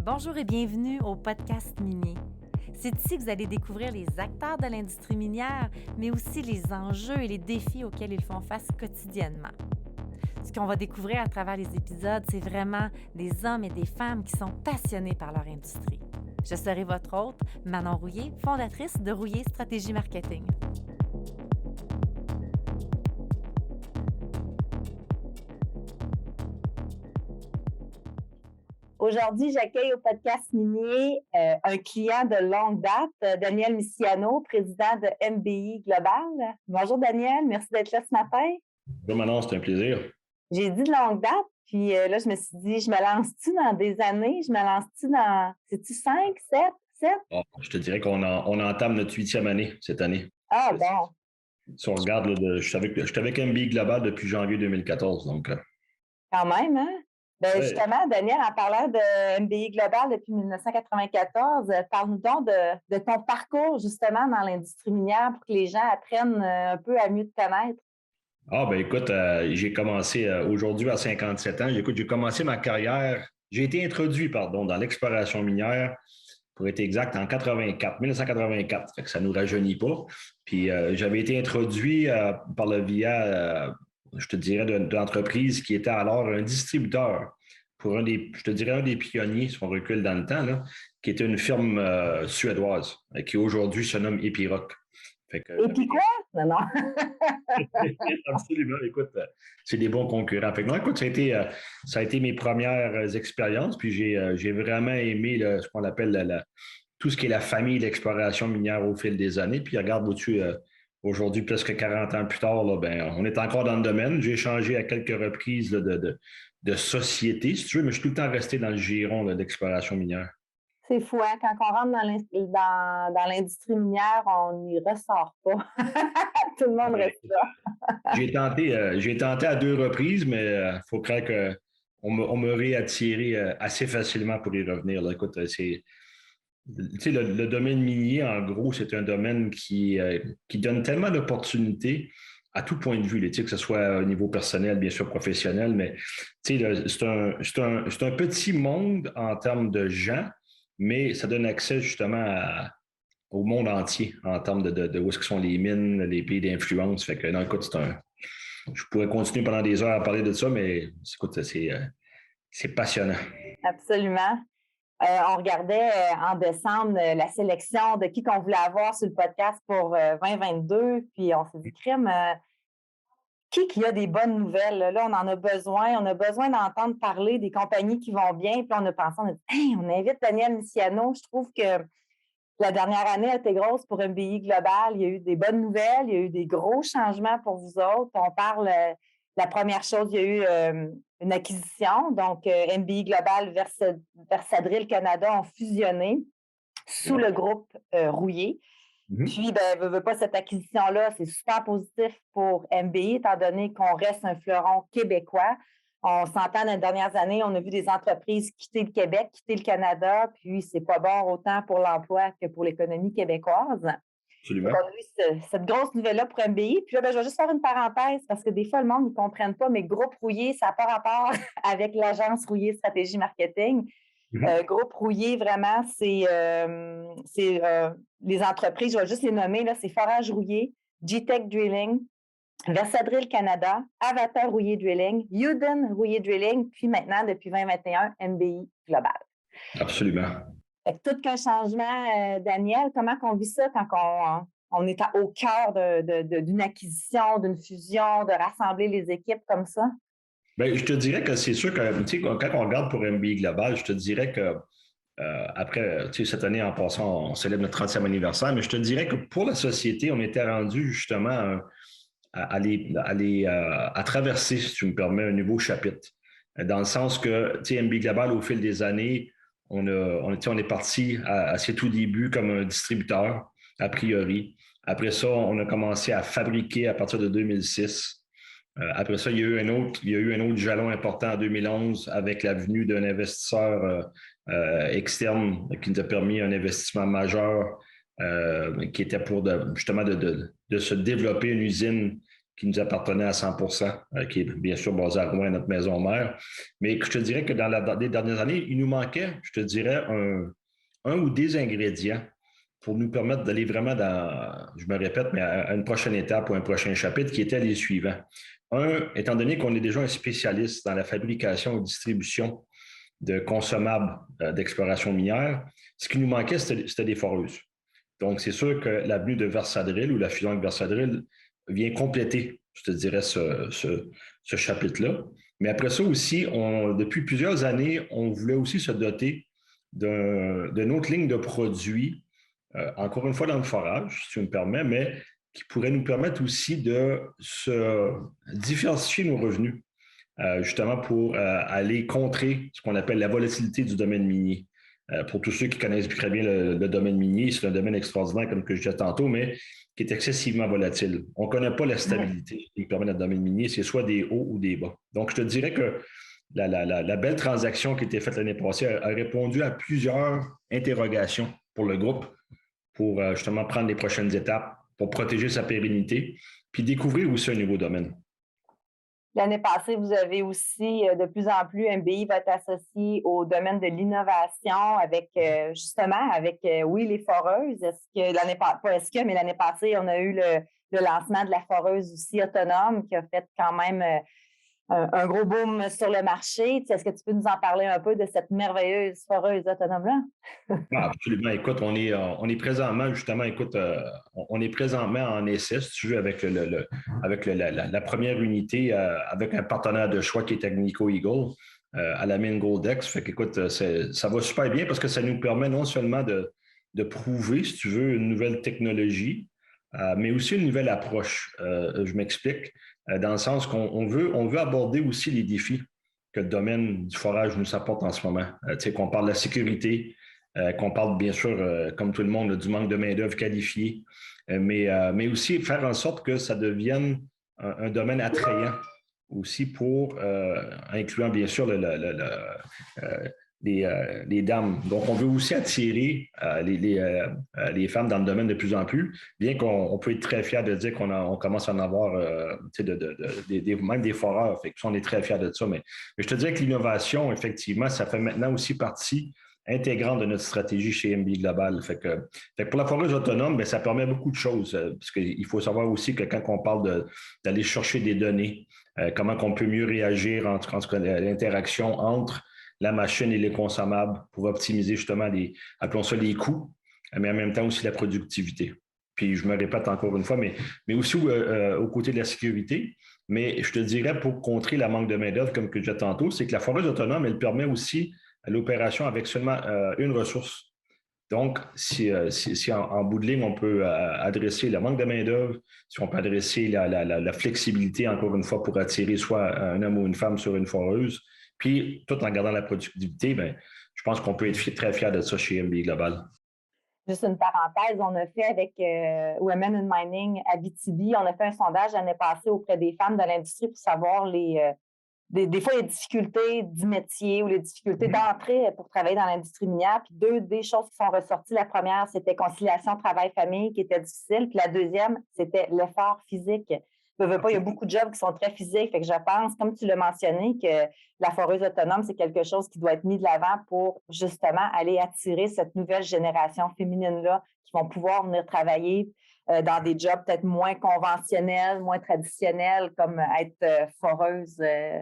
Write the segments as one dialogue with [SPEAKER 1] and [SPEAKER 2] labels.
[SPEAKER 1] Bonjour et bienvenue au podcast minier. C'est ici que vous allez découvrir les acteurs de l'industrie minière, mais aussi les enjeux et les défis auxquels ils font face quotidiennement. Ce qu'on va découvrir à travers les épisodes, c'est vraiment des hommes et des femmes qui sont passionnés par leur industrie. Je serai votre hôte, Manon Rouillé, fondatrice de Rouillé Stratégie Marketing. Aujourd'hui, j'accueille au podcast minier un client de longue date, Daniel Misiano, président de MBI Global. Bonjour Daniel, merci d'être là ce matin.
[SPEAKER 2] Bonjour Manon, c'est un plaisir.
[SPEAKER 1] J'ai dit de longue date, puis là, je me suis dit, je me lance-tu dans des années? Je me lance-tu dans, c'est-tu 5, 7, 7?
[SPEAKER 2] Oh, je te dirais qu'on entame notre 8e année cette année.
[SPEAKER 1] Ah bon!
[SPEAKER 2] Si on regarde, là, je suis avec MBI Global depuis janvier 2014. Donc,
[SPEAKER 1] Quand même, hein? Ben,
[SPEAKER 2] ouais.
[SPEAKER 1] justement, Daniel, en parlant de MBI Global depuis 1994, parle-nous donc de ton parcours, justement, dans l'industrie minière pour que les gens apprennent un peu à mieux te connaître.
[SPEAKER 2] Ah, ben écoute, j'ai commencé aujourd'hui à 57 ans. Écoute, j'ai commencé ma carrière, j'ai été introduit, pardon, dans l'exploration minière, pour être exact, en 1984. Fait que ça ne nous rajeunit pas. Puis j'avais été introduit par le via, je te dirais, de l'entreprise qui était alors un distributeur pour un des pionniers, si on recule dans le temps, là, qui était une firme suédoise, qui aujourd'hui se nomme Epiroc.
[SPEAKER 1] Et puis quoi? Non, non.
[SPEAKER 2] Absolument. Écoute, c'est des bons concurrents. Fait que non, écoute, ça a été mes premières expériences, puis j'ai vraiment aimé ce qu'on appelle tout ce qui est la famille d'exploration minière au fil des années. Puis regarde au-dessus, aujourd'hui, presque 40 ans plus tard, là, ben, on est encore dans le domaine. J'ai changé à quelques reprises là, de société, si tu veux, mais je suis tout le temps resté dans le giron là, d'exploration minière.
[SPEAKER 1] C'est fou, hein? Quand on rentre dans l'industrie minière, on n'y ressort pas. Tout le monde reste là.
[SPEAKER 2] J'ai tenté à 2 reprises, mais il faut croire qu'on me réattiré assez facilement pour y revenir. Là. Écoute, le domaine minier, en gros, c'est un domaine qui donne tellement d'opportunités à tout point de vue, là, que ce soit au niveau personnel, bien sûr professionnel, mais c'est un petit monde en termes de gens, mais ça donne accès justement au monde entier en termes de où est-ce que sont les mines, les pays d'influence. Fait que, non, écoute, je pourrais continuer pendant des heures à parler de ça, mais écoute, c'est passionnant.
[SPEAKER 1] Absolument. On regardait en décembre la sélection de qui qu'on voulait avoir sur le podcast pour 2022, puis on s'est dit, crème, qui a des bonnes nouvelles? Là, on en a besoin. On a besoin d'entendre parler des compagnies qui vont bien. Puis on a pensé, on a dit, hey, on invite Daniel Misiano. Je trouve que la dernière année a été grosse pour MBI Global. Il y a eu des bonnes nouvelles, il y a eu des gros changements pour vous autres. On parle, la première chose, il y a eu une acquisition. Donc, MBI Global, Versadril Canada ont fusionné sous le groupe Rouillé. Puis, veut pas cette acquisition-là, c'est super positif pour MBI, étant donné qu'on reste un fleuron québécois. On s'entend dans les dernières années, on a vu des entreprises quitter le Québec, quitter le Canada, puis c'est pas bon autant pour l'emploi que pour l'économie québécoise.
[SPEAKER 2] Absolument.
[SPEAKER 1] On a eu cette grosse nouvelle-là pour MBI. Puis là, je vais juste faire une parenthèse parce que des fois, le monde ne comprenne pas, mais Groupe Rouillé, ça n'a pas rapport avec l'agence Rouillé Stratégie Marketing. Groupe Rouillé, vraiment, c'est les entreprises, je vais juste les nommer, là, c'est Forage Rouillé, G-Tech Drilling, Versadril Canada, Avatar Rouillé Drilling, Uden Rouillé Drilling, puis maintenant, depuis 2021, MBI Global.
[SPEAKER 2] Absolument.
[SPEAKER 1] Fait que tout qu'un changement, Daniel, comment on vit ça quand on est au cœur d'une acquisition, d'une fusion, de rassembler les équipes comme ça?
[SPEAKER 2] Bien, je te dirais que c'est sûr que quand on regarde pour MBI Global, je te dirais que après, cette année, en passant, on célèbre notre 30e anniversaire, mais je te dirais que pour la société, on était rendu justement à traverser, si tu me permets, un nouveau chapitre. Dans le sens que, MBI Global, au fil des années, on est parti à ses tout débuts comme un distributeur, a priori. Après ça, on a commencé à fabriquer à partir de 2006. Après ça, il y a eu un autre jalon important en 2011 avec la venue d'un investisseur externe qui nous a permis un investissement majeur qui était pour justement de se développer une usine qui nous appartenait à 100%, qui est bien sûr basé à Rouen, notre maison mère. Mais je te dirais que dans les dernières années, il nous manquait, je te dirais, un ou des ingrédients pour nous permettre d'aller vraiment je me répète, mais à une prochaine étape ou un prochain chapitre qui était les suivants. Un, étant donné qu'on est déjà un spécialiste dans la fabrication et distribution de consommables d'exploration minière, ce qui nous manquait, c'était des foreuses. Donc, c'est sûr que l'avenue de Versadril ou la fusion avec Versadril vient compléter, je te dirais, ce chapitre-là. Mais après ça aussi, depuis plusieurs années, on voulait aussi se doter d'une autre ligne de produits, encore une fois dans le forage, si tu me permets, mais qui pourrait nous permettre aussi de se diversifier nos revenus, justement pour aller contrer ce qu'on appelle la volatilité du domaine minier. Pour tous ceux qui connaissent très bien le domaine minier, c'est un domaine extraordinaire, comme que je disais tantôt, mais qui est excessivement volatile. On ne connaît pas la stabilité qui permet notre domaine minier, c'est soit des hauts ou des bas. Donc, je te dirais que la belle transaction qui a été faite l'année passée a répondu à plusieurs interrogations pour le groupe, pour justement prendre les prochaines étapes, pour protéger sa pérennité, puis découvrir aussi un nouveau domaine.
[SPEAKER 1] L'année passée, vous avez aussi de plus en plus, MBI va être associé au domaine de l'innovation avec justement avec oui, les foreuses. Est-ce que l'année passée, on a eu le lancement de la foreuse aussi autonome qui a fait quand même un gros boom sur le marché. Est-ce que tu peux nous en parler un peu de cette merveilleuse foreuse autonome-là?
[SPEAKER 2] Ah, absolument. Écoute, on est présentement, justement, on est présentement en essai, si tu veux, avec la première unité, avec un partenaire de choix qui est Agnico Eagle, à la mine Goldex. Fait qu'écoute, ça va super bien parce que ça nous permet non seulement de prouver, si tu veux, une nouvelle technologie, mais aussi une nouvelle approche. Je m'explique, dans le sens qu'on veut aborder aussi les défis que le domaine du forage nous apporte en ce moment. Tu sais, qu'on parle de la sécurité, qu'on parle bien sûr, comme tout le monde, du manque de main-d'œuvre qualifiée, mais aussi faire en sorte que ça devienne un domaine attrayant aussi pour, incluant bien sûr les dames. Donc, on veut aussi attirer les femmes dans le domaine de plus en plus, bien qu'on peut être très fiers de dire qu'on commence à en avoir même des foreurs. Fait que on est très fiers de ça. Mais je te dirais que l'innovation, effectivement, ça fait maintenant aussi partie intégrante de notre stratégie chez MBI Global. Fait que pour la foreuse autonome, bien, ça permet beaucoup de choses, parce qu'il faut savoir aussi que quand on parle d'aller chercher des données, comment on peut mieux réagir entre l'interaction entre la machine et les consommables pour optimiser justement appelons ça les coûts, mais en même temps aussi la productivité. Puis je me répète encore une fois, mais aussi au côté de la sécurité. Mais je te dirais, pour contrer la manque de main-d'œuvre, comme que je disais tantôt, c'est que la foreuse autonome, elle permet aussi l'opération avec seulement une ressource. Donc, si en bout de ligne, on peut adresser le manque de main-d'œuvre, si on peut adresser la flexibilité, encore une fois, pour attirer soit un homme ou une femme sur une foreuse, puis tout en gardant la productivité, bien, je pense qu'on peut être très fier de ça chez MBI Global.
[SPEAKER 1] Juste une parenthèse, on a fait avec Women in Mining Abitibi, on a fait un sondage l'année passée auprès des femmes de l'industrie pour savoir des fois les difficultés du métier ou les difficultés d'entrée pour travailler dans l'industrie minière. Puis deux des choses qui sont ressorties. La première, c'était conciliation travail-famille qui était difficile. Puis la deuxième, c'était l'effort physique. Il y a beaucoup de jobs qui sont très physiques. Fait que je pense, comme tu l'as mentionné, que la foreuse autonome, c'est quelque chose qui doit être mis de l'avant pour justement aller attirer cette nouvelle génération féminine-là qui vont pouvoir venir travailler dans des jobs peut-être moins conventionnels, moins traditionnels, comme être foreuse,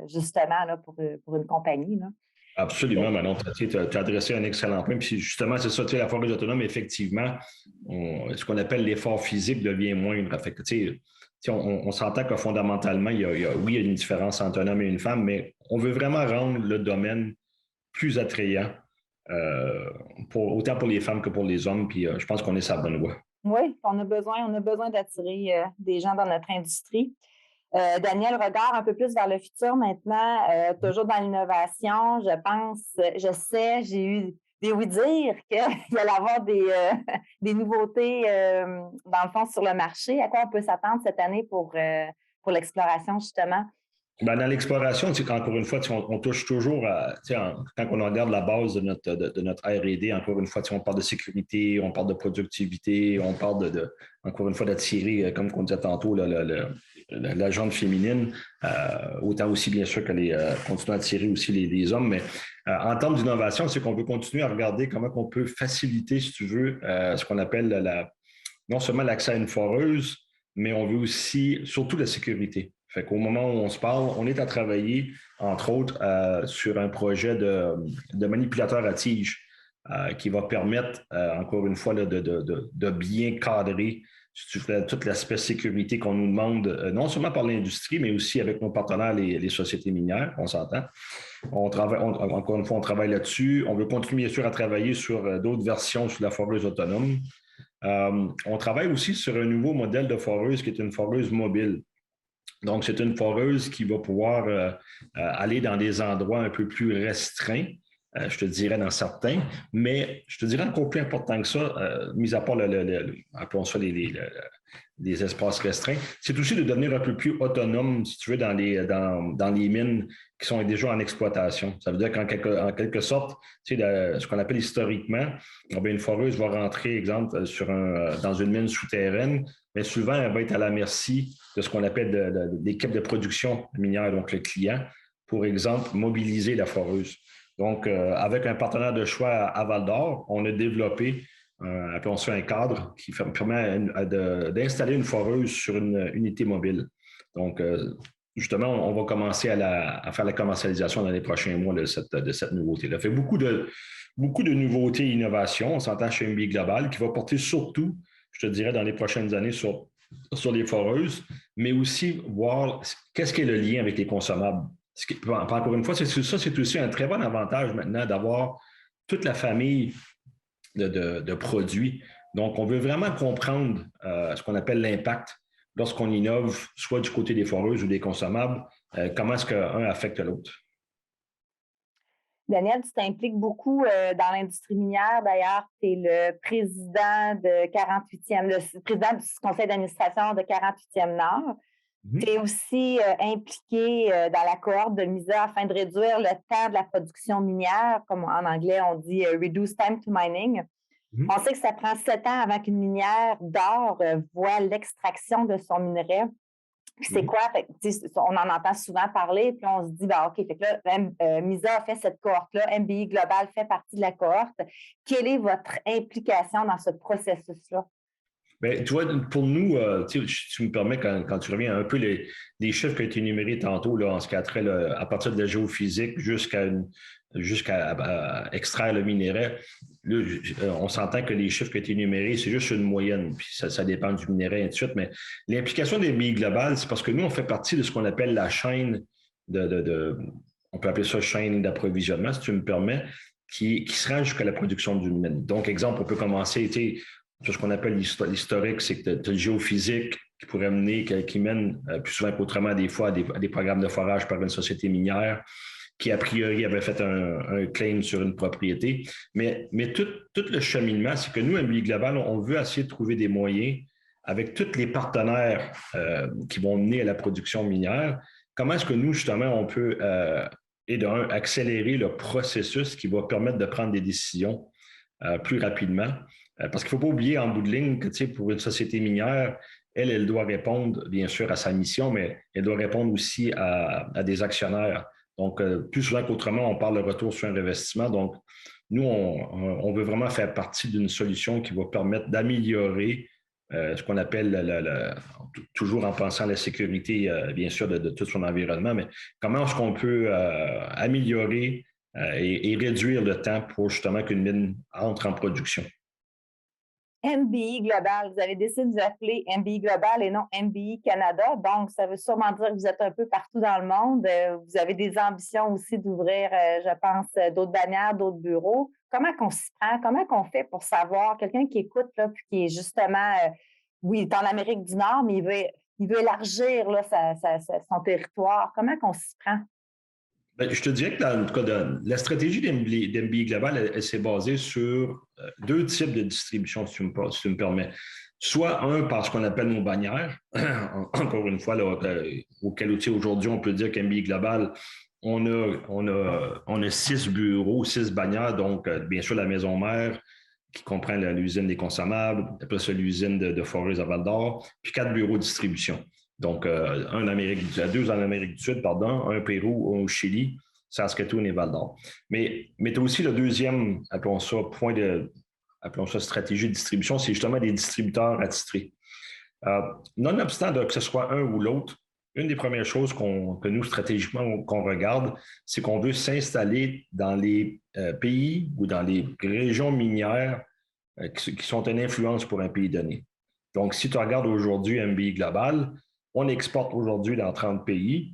[SPEAKER 1] justement, là, pour une compagnie. Là.
[SPEAKER 2] Absolument, Manon. Tu as adressé un excellent point. Puis justement, c'est ça, la foreuse autonome, effectivement, ce qu'on appelle l'effort physique devient moindre. Fait que, on s'entend que fondamentalement, il y a une différence entre un homme et une femme, mais on veut vraiment rendre le domaine plus attrayant, autant pour les femmes que pour les hommes. Puis je pense qu'on est sur la bonne voie.
[SPEAKER 1] Oui, on a besoin d'attirer des gens dans notre industrie. Daniel, regarde un peu plus vers le futur maintenant, toujours dans l'innovation. J'ai eu des oui-dire qu'il allait y avoir des nouveautés, dans le fond, sur le marché. À quoi on peut s'attendre cette année pour l'exploration, justement?
[SPEAKER 2] Ben, dans l'exploration, encore une fois, on touche toujours à, quand on regarde la base de notre R&D, encore une fois, on parle de sécurité, on parle de productivité, on parle encore une fois, d'attirer, comme on disait tantôt, la gente féminine, autant aussi bien sûr que continuer à attirer aussi les hommes, mais en termes d'innovation, c'est qu'on veut continuer à regarder comment on peut faciliter, si tu veux, ce qu'on appelle non seulement l'accès à une foreuse, mais on veut aussi, surtout la sécurité. Fait qu'au moment où on se parle, on est à travailler, entre autres, sur un projet de manipulateur à tige qui va permettre, encore une fois, de bien cadrer tout l'aspect sécurité qu'on nous demande, non seulement par l'industrie, mais aussi avec nos partenaires, les sociétés minières, on s'entend. Encore une fois, on travaille là-dessus. On veut continuer, bien sûr, à travailler sur d'autres versions sur la foreuse autonome. On travaille aussi sur un nouveau modèle de foreuse qui est une foreuse mobile. Donc, c'est une foreuse qui va pouvoir aller dans des endroits un peu plus restreints, je te dirais dans certains, mais je te dirais encore plus important que ça, mis à part appelons ça les espaces restreints, c'est aussi de devenir un peu plus autonome, si tu veux, dans les mines qui sont déjà en exploitation. Ça veut dire qu'en quelque sorte, tu sais, ce qu'on appelle historiquement, une foreuse va rentrer, exemple, dans une mine souterraine, mais souvent, elle va être à la merci de ce qu'on appelle l'équipe de production minière, donc le client, pour exemple, mobiliser la foreuse. Donc, avec un partenaire de choix à Val-d'Or, on a développé appelons ça un cadre qui permet d'installer une foreuse sur une unité mobile. Donc, justement, on va commencer à faire la commercialisation dans les prochains mois de cette nouveauté-là. Fait beaucoup de nouveautés et innovations. On s'entend chez MB Global qui va porter surtout, je te dirais, dans les prochaines années sur les foreuses, mais aussi voir qu'est-ce qui est le lien avec les consommables. Encore une fois, c'est aussi un très bon avantage maintenant d'avoir toute la famille de produits. Donc, on veut vraiment comprendre ce qu'on appelle l'impact lorsqu'on innove, soit du côté des foreuses ou des consommables, comment est-ce qu'un affecte l'autre.
[SPEAKER 1] Daniel, tu t'impliques beaucoup dans l'industrie minière. D'ailleurs, tu es le président le président du conseil d'administration de 48e Nord. Tu es aussi impliqué dans la cohorte de MISA afin de réduire le temps de la production minière, comme en anglais on dit Reduce Time to Mining. On sait que ça prend 7 ans avant qu'une minière d'or voit l'extraction de son minerai. C'est quoi? On en entend souvent parler, puis on se dit, OK, fait que là, MISA a fait cette cohorte-là, MBI Global fait partie de la cohorte. Quelle est votre implication dans ce processus-là?
[SPEAKER 2] Bien, tu vois, pour nous, tu me permets, quand tu reviens un peu les chiffres qui ont été énumérés tantôt, là, en ce qui a trait à partir de la géophysique jusqu'à extraire le minerai, là, on s'entend que les chiffres qui ont été énumérés, c'est juste une moyenne, puis ça dépend du minerai, et ainsi de suite. Mais l'implication des MBI Global, c'est parce que nous, on fait partie de ce qu'on appelle la chaîne on peut appeler ça chaîne d'approvisionnement, si tu me permets, qui se rend jusqu'à la production d'une mine. Donc, exemple, on peut commencer, ce qu'on appelle l'historique, c'est que tu as le géophysique qui pourrait mener, qui mène plus souvent qu'autrement des fois à des programmes de forage par une société minière qui, a priori, avait fait un claim sur une propriété. Mais tout le cheminement, c'est que nous, MBI Global, on veut essayer de trouver des moyens avec tous les partenaires qui vont mener à la production minière. Comment est-ce que nous, justement, on peut, accélérer le processus qui va permettre de prendre des décisions plus rapidement? Parce qu'il ne faut pas oublier en bout de ligne que pour une société minière, elle doit répondre bien sûr à sa mission, mais elle doit répondre aussi à des actionnaires. Donc, plus souvent qu'autrement, on parle de retour sur investissement. Donc, nous, on veut vraiment faire partie d'une solution qui va permettre d'améliorer ce qu'on appelle, toujours en pensant à la sécurité, bien sûr, de tout son environnement, mais comment est-ce qu'on peut améliorer et réduire le temps pour justement qu'une mine entre en production?
[SPEAKER 1] MBI Global, vous avez décidé de vous appeler MBI Global et non MBI Canada. Donc, ça veut sûrement dire que vous êtes un peu partout dans le monde. Vous avez des ambitions aussi d'ouvrir, je pense, d'autres bannières, d'autres bureaux. Comment qu'on s'y prend? Comment qu'on fait pour savoir, quelqu'un qui écoute, là, puis qui est justement, oui, il est en Amérique du Nord, mais il veut élargir là, son territoire. Comment qu'on s'y prend?
[SPEAKER 2] Ben, je te dirais que dans le cas la stratégie d'MBI Global, elle s'est basée sur deux types de distribution, si tu me permets. Soit par ce qu'on appelle nos bannières. Encore une fois, là, auquel outil aujourd'hui, on peut dire qu'MBI Global, on a 6 bureaux, 6 bannières, donc bien sûr la maison mère, qui comprend l'usine des consommables, après ça l'usine de Forez à Val-d'Or, puis 4 bureaux de distribution. Donc, deux en Amérique du Sud, pardon, un au Pérou, un au Chili, Saskatoon et Val-d'Or. Mais tu as aussi le deuxième, appelons ça stratégie de distribution, c'est justement des distributeurs attitrés. Nonobstant que ce soit un ou l'autre, une des premières choses que nous, stratégiquement, qu'on regarde, c'est qu'on veut s'installer dans les pays ou dans les régions minières qui sont une influence pour un pays donné. Donc, si tu regardes aujourd'hui MBI Global, on exporte aujourd'hui dans 30 pays.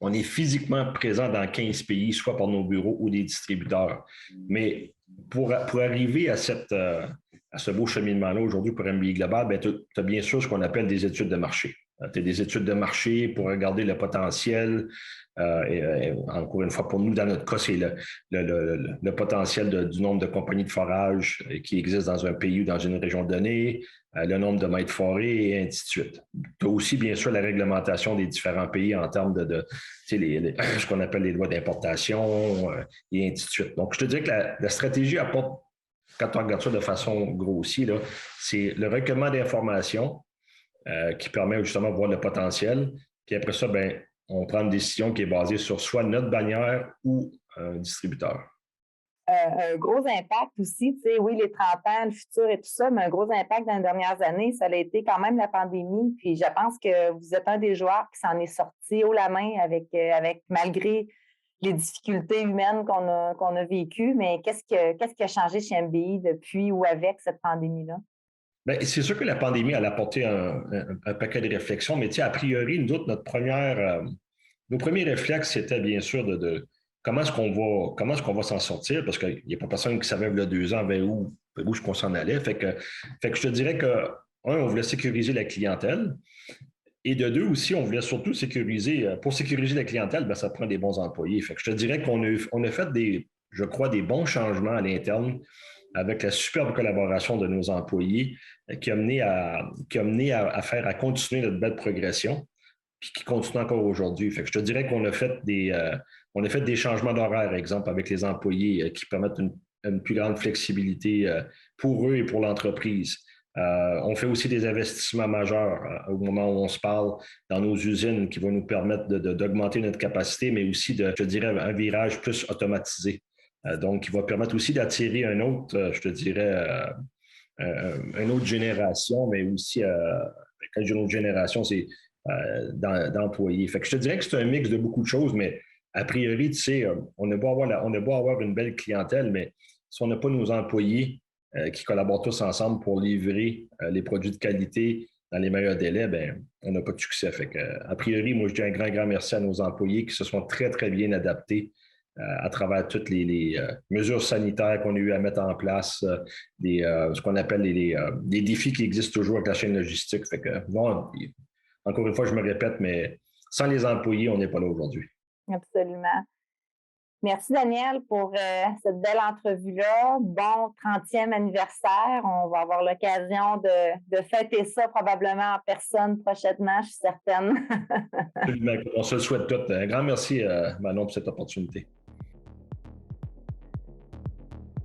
[SPEAKER 2] On est physiquement présent dans 15 pays, soit par nos bureaux ou des distributeurs. Mais pour arriver à ce beau cheminement-là aujourd'hui pour MBI Global, tu as bien sûr ce qu'on appelle des études de marché. Tu as des études de marché pour regarder le potentiel. Encore une fois, pour nous, dans notre cas, c'est le potentiel du nombre de compagnies de forage qui existent dans un pays ou dans une région donnée, le nombre de mètres forés et ainsi de suite. Tu as aussi, bien sûr, la réglementation des différents pays en termes de ce qu'on appelle les lois d'importation et ainsi de suite. Donc, je te dirais que la stratégie apporte, quand on regarde ça de façon grossière, c'est le recueillement d'informations qui permet justement de voir le potentiel. Puis après ça, on prend une décision qui est basée sur soit notre bannière ou un distributeur.
[SPEAKER 1] Un gros impact aussi, tu sais, oui, les 30 ans, le futur et tout ça, mais un gros impact dans les dernières années, ça a été quand même la pandémie. Puis je pense que vous êtes un des joueurs qui s'en est sorti haut la main avec malgré les difficultés humaines qu'on a vécues. Mais qu'est-ce qui a changé chez MBI depuis ou avec cette pandémie-là?
[SPEAKER 2] Bien, c'est sûr que la pandémie, elle a apporté un paquet de réflexions, mais a priori, nous autres, nos premiers réflexes, c'était bien sûr de comment est-ce qu'on va s'en sortir, parce qu'il n'y a pas personne qui savait il y a 2 ans vers où je s'en allait. Fait que je te dirais que, on voulait sécuriser la clientèle, et de 2 aussi, on voulait surtout sécuriser, pour sécuriser la clientèle, ça prend des bons employés. Fait que je te dirais qu'on a fait je crois, des bons changements à l'interne avec la superbe collaboration de nos employés qui a mené à continuer notre belle progression, puis qui continue encore aujourd'hui. Fait que je te dirais qu'on a fait des changements d'horaire, exemple, avec les employés qui permettent une plus grande flexibilité pour eux et pour l'entreprise. On fait aussi des investissements majeurs au moment où on se parle dans nos usines qui vont nous permettre d'augmenter notre capacité, mais aussi je dirais, un virage plus automatisé. Donc, qui va permettre aussi d'attirer une autre génération, mais aussi, quand je dis une autre génération, c'est d'employés. Fait que je te dirais que c'est un mix de beaucoup de choses, mais a priori, tu sais, on a beau avoir une belle clientèle, mais si on n'a pas nos employés qui collaborent tous ensemble pour livrer les produits de qualité dans les meilleurs délais, on n'a pas de succès. Fait que, a priori, moi, je dis un grand merci à nos employés qui se sont très, très bien adaptés à travers toutes les mesures sanitaires qu'on a eu à mettre en place, ce qu'on appelle les défis qui existent toujours avec la chaîne logistique. Fait que, non, encore une fois, je me répète, mais sans les employés, on n'est pas là aujourd'hui.
[SPEAKER 1] Absolument. Merci, Daniel, pour cette belle entrevue-là. Bon 30e anniversaire. On va avoir l'occasion de fêter ça probablement en personne prochainement, je suis certaine.
[SPEAKER 2] On se le souhaite tous. Un grand merci, Manon, pour cette opportunité.